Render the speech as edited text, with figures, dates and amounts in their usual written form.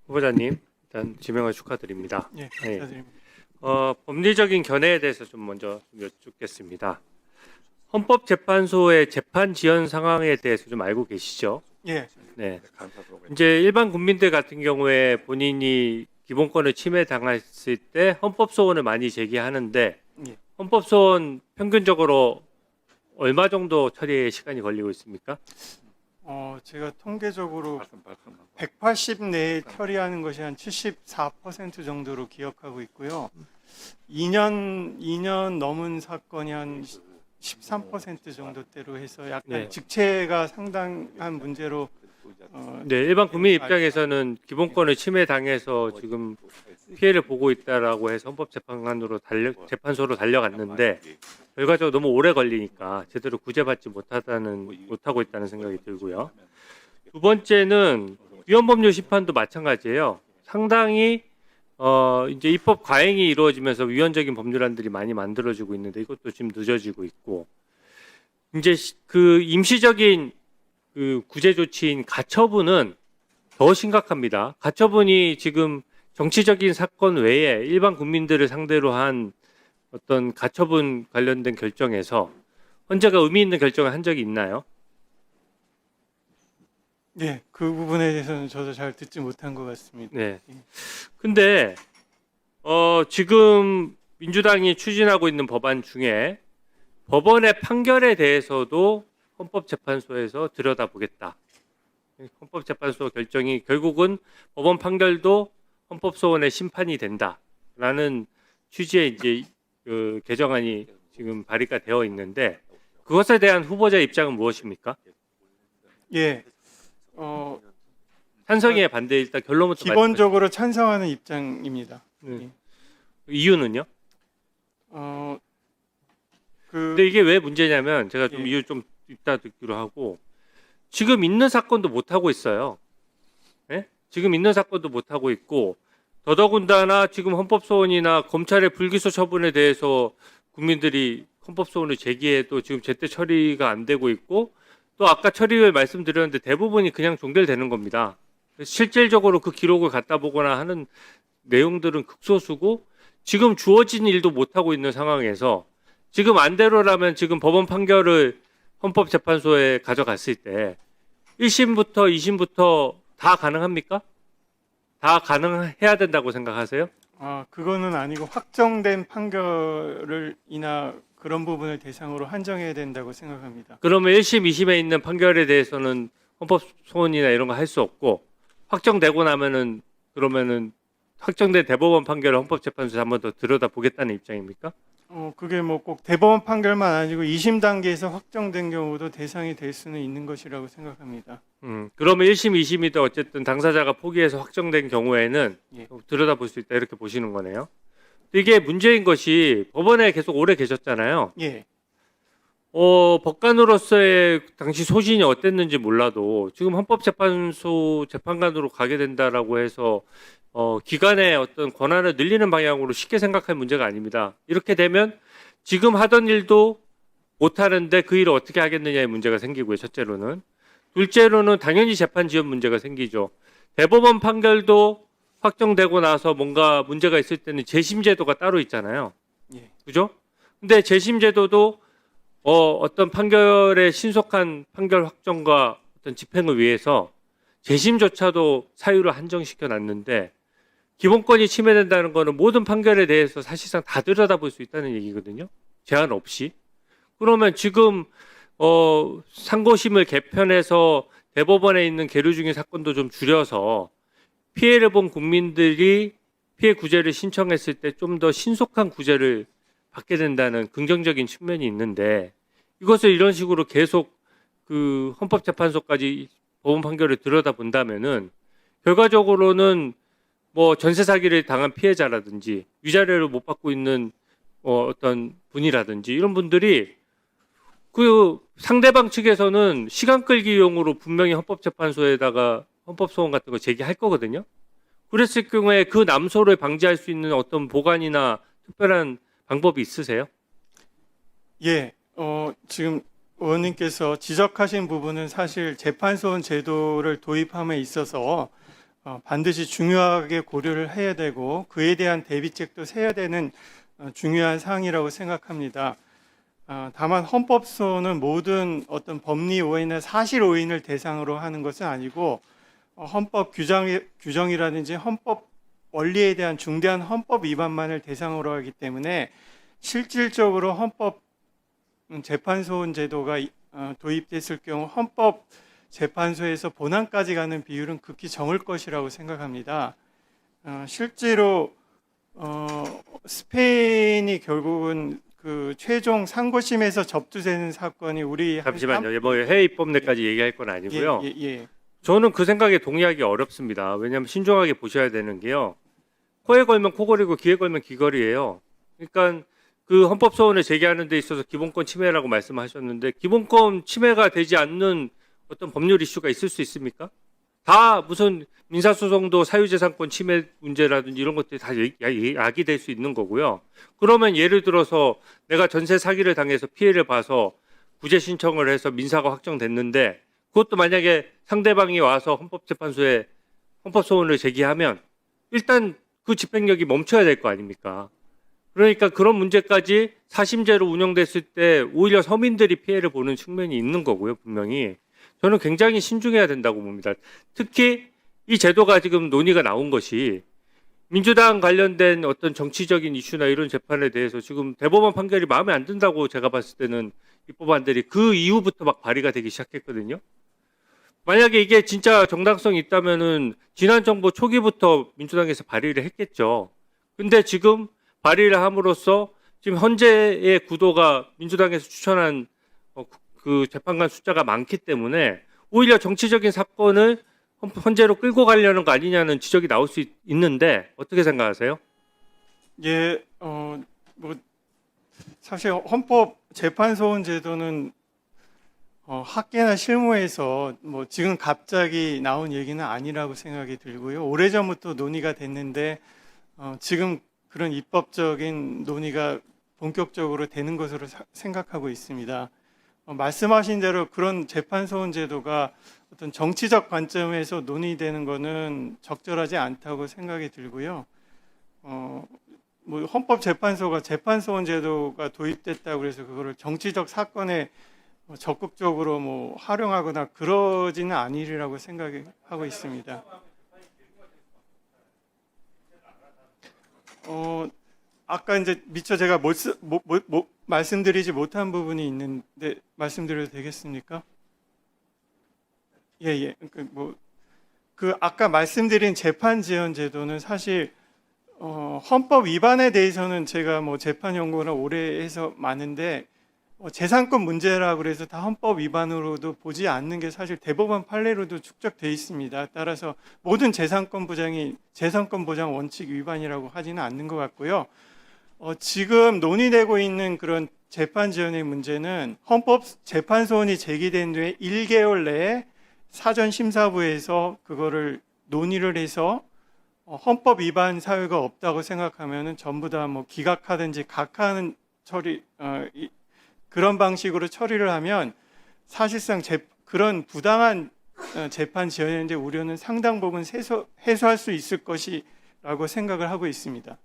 후보자님, 일단 지명을 축하드립니다. 예, 감사드립니다. 법리적인 견해에 대해서 좀 먼저 여쭙겠습니다. 헌법재판소의 재판 지연 상황에 대해서 좀 알고 계시죠? 예, 네. 이제 일반 국민들 같은 경우에 본인이 기본권을 침해당했을 때 헌법소원을 많이 제기하는데 예. 헌법소원 평균적으로 얼마 정도 처리에 시간이 걸리고 있습니까? 제가 통계적으로 180 내에 처리하는 것이 한 74% 정도로 기억하고 있고요. 2년 넘은 사건이 한 13% 정도대로 해서 약간 네. 직체가 상당한 문제로 네, 일반 국민 입장에서는 기본권을 침해당해서 지금 피해를 보고 있다라고 해서 재판소로 달려갔는데 결과적으로 너무 오래 걸리니까 제대로 구제받지 못하고 있다는 생각이 들고요. 두 번째는 위헌법률 심판도 마찬가지예요. 상당히 이제 입법 과잉이 이루어지면서 위헌적인 법률안들이 많이 만들어지고 있는데 이것도 지금 늦어지고 있고 이제 그 임시적인 그 구제 조치인 가처분은 더 심각합니다. 가처분이 지금 정치적인 사건 외에 일반 국민들을 상대로 한 어떤 가처분 관련된 결정에서 헌재가 의미 있는 결정을 한 적이 있나요? 예, 그 부분에 대해서는 저도 잘 듣지 못한 것 같습니다. 네. 근데 지금 민주당이 추진하고 있는 법안 중에 법원의 판결에 대해서도 헌법재판소에서 들여다보겠다. 헌법재판소 결정이 결국은 법원 판결도 헌법소원의 심판이 된다라는 취지의 이제 그 개정안이 지금 발의가 되어 있는데 그것에 대한 후보자 입장은 무엇입니까? 예, 찬성이에 반대 일단 결론부터 기본적으로 찬성하는 입장입니다. 말씀해 주세요. 이유는요? 그 근데 이게 왜 문제냐면 제가 좀 예. 이유 좀 이따 듣기로 하고 지금 있는 사건도 못 하고 있어요. 예? 지금 있는 사건도 못 하고 있고 더더군다나 지금 헌법소원이나 검찰의 불기소 처분에 대해서 국민들이 헌법소원을 제기해도 지금 제때 처리가 안 되고 있고 또 아까 처리를 말씀드렸는데 대부분이 그냥 종결되는 겁니다. 실질적으로 그 기록을 갖다 보거나 하는 내용들은 극소수고 지금 주어진 일도 못 하고 있는 상황에서 지금 안대로라면 지금 법원 판결을 헌법재판소에 가져갔을 때 1심부터 2심부터 다 가능합니까? 다 가능해야 된다고 생각하세요? 그거는 아니고 확정된 판결을 이나 그런 부분을 대상으로 한정해야 된다고 생각합니다. 그러면 1심, 2심에 있는 판결에 대해서는 헌법소원이나 이런 거 할 수 없고 확정되고 나면은 그러면은 확정된 대법원 판결을 헌법재판소에 한 번 더 들여다보겠다는 입장입니까? 그게 뭐 꼭 대법원 판결만 아니고 2심 단계에서 확정된 경우도 대상이 될 수는 있는 것이라고 생각합니다. 그러면 1심, 2심이든 어쨌든 당사자가 포기해서 확정된 경우에는 예. 들여다볼 수 있다 이렇게 보시는 거네요. 이게 문제인 것이 법원에 계속 오래 계셨잖아요. 예, 법관으로서의 당시 소신이 어땠는지 몰라도 지금 헌법재판소 재판관으로 가게 된다라고 해서 기관의 어떤 권한을 늘리는 방향으로 쉽게 생각할 문제가 아닙니다. 이렇게 되면 지금 하던 일도 못 하는데 그 일을 어떻게 하겠느냐의 문제가 생기고요. 첫째로는. 둘째로는 당연히 재판 지연 문제가 생기죠. 대법원 판결도 확정되고 나서 뭔가 문제가 있을 때는 재심 제도가 따로 있잖아요. 예. 그죠? 근데 재심 제도도 어떤 판결의 신속한 판결 확정과 어떤 집행을 위해서 재심조차도 사유를 한정시켜 놨는데 기본권이 침해된다는 것은 모든 판결에 대해서 사실상 다 들여다볼 수 있다는 얘기거든요. 제한 없이. 그러면 지금 상고심을 개편해서 대법원에 있는 계류 중인 사건도 좀 줄여서 피해를 본 국민들이 피해 구제를 신청했을 때 좀 더 신속한 구제를 받게 된다는 긍정적인 측면이 있는데 이것을 이런 식으로 계속 그 헌법재판소까지 법원 판결을 들여다본다면은 결과적으로는 뭐 전세 사기를 당한 피해자라든지 위자료를 못 받고 있는 어떤 분이라든지 이런 분들이 그 상대방 측에서는 시간 끌기용으로 분명히 헌법재판소에다가 헌법소원 같은 거 제기할 거거든요. 그랬을 경우에 그 남소를 방지할 수 있는 어떤 보관이나 특별한 방법이 있으세요? 예. 지금 의원님께서 지적하신 부분은 사실 재판소원 제도를 도입함에 있어서 반드시 중요하게 고려를 해야 되고 그에 대한 대비책도 세야 되는 중요한 사항이라고 생각합니다. 다만 헌법소는 모든 어떤 법리 오해나 사실 오인을 대상으로 하는 것은 아니고 헌법 규정이라든지 헌법 원리에 대한 중대한 헌법 위반만을 대상으로 하기 때문에 실질적으로 헌법 재판소원 제도가 도입됐을 경우 헌법 재판소에서 본안까지 가는 비율은 극히 적을 것이라고 생각합니다. 실제로 스페인이 결국은 그 최종 상고심에서 접수되는 사건이 우리 잠시만요. 뭐 해외 입법례까지 얘기할 건 아니고요. 예. 저는 그 생각에 동의하기 어렵습니다. 왜냐하면 신중하게 보셔야 되는 게요. 코에 걸면 코걸이고 귀에 걸면 귀걸이에요. 그러니까 그 헌법소원을 제기하는 데 있어서 기본권 침해라고 말씀하셨는데 기본권 침해가 되지 않는 어떤 법률 이슈가 있을 수 있습니까? 다 무슨 민사소송도 사유재산권 침해 문제라든지 이런 것들이 다 야기될 수 있는 거고요. 그러면 예를 들어서 내가 전세 사기를 당해서 피해를 봐서 구제 신청을 해서 민사가 확정됐는데 그것도 만약에 상대방이 와서 헌법재판소에 헌법소원을 제기하면 일단 그 집행력이 멈춰야 될 거 아닙니까? 그러니까 그런 문제까지 사심제로 운영됐을 때 오히려 서민들이 피해를 보는 측면이 있는 거고요, 분명히. 저는 굉장히 신중해야 된다고 봅니다. 특히 이 제도가 지금 논의가 나온 것이 민주당 관련된 어떤 정치적인 이슈나 이런 재판에 대해서 지금 대법원 판결이 마음에 안 든다고 제가 봤을 때는 입법안들이 그 이후부터 막 발의가 되기 시작했거든요. 만약에 이게 진짜 정당성이 있다면은 지난 정부 초기부터 민주당에서 발의를 했겠죠. 근데 지금 발의를 함으로써 지금 현재의 구도가 민주당에서 추천한 그 재판관 숫자가 많기 때문에 오히려 정치적인 사건을 헌재로 끌고 가려는 거 아니냐는 지적이 나올 수 있는데 어떻게 생각하세요? 예, 뭐 사실 헌법 재판소원 제도는 학계나 실무에서 뭐 지금 갑자기 나온 얘기는 아니라고 생각이 들고요. 오래전부터 논의가 됐는데 지금 그런 입법적인 논의가 본격적으로 되는 것으로 생각하고 있습니다. 말씀하신 대로 그런 재판소원 제도가 어떤 정치적 관점에서 논의되는 것은 적절하지 않다고 생각이 들고요. 뭐 헌법재판소가 재판소원 제도가 도입됐다고 해서 그거를 정치적 사건에 적극적으로 뭐 활용하거나 그러지는 아니리라고 생각하고 있습니다. 아까 이제 미처 제가 말씀드리지 못한 부분이 있는데 말씀드려도 되겠습니까? 예. 그 아까 말씀드린 재판 지연 제도는 사실 헌법 위반에 대해서는 제가 뭐 재판 연구를 오래 해서 많은데 재산권 문제라 그래서 다 헌법 위반으로도 보지 않는 게 사실 대법원 판례로도 축적돼 있습니다. 따라서 모든 재산권 보장이 재산권 보장 원칙 위반이라고 하지는 않는 것 같고요. 지금 논의되고 있는 그런 재판 지연의 문제는 헌법 재판소원이 제기된 뒤에 1개월 내에 사전 심사부에서 그거를 논의를 해서 헌법 위반 사유가 없다고 생각하면은 전부 다 뭐 기각하든지 각하하는 처리 그런 방식으로 처리를 하면 사실상 그런 부당한 재판 지연의 우려는 상당 부분 해소할 수 있을 것이라고 생각을 하고 있습니다.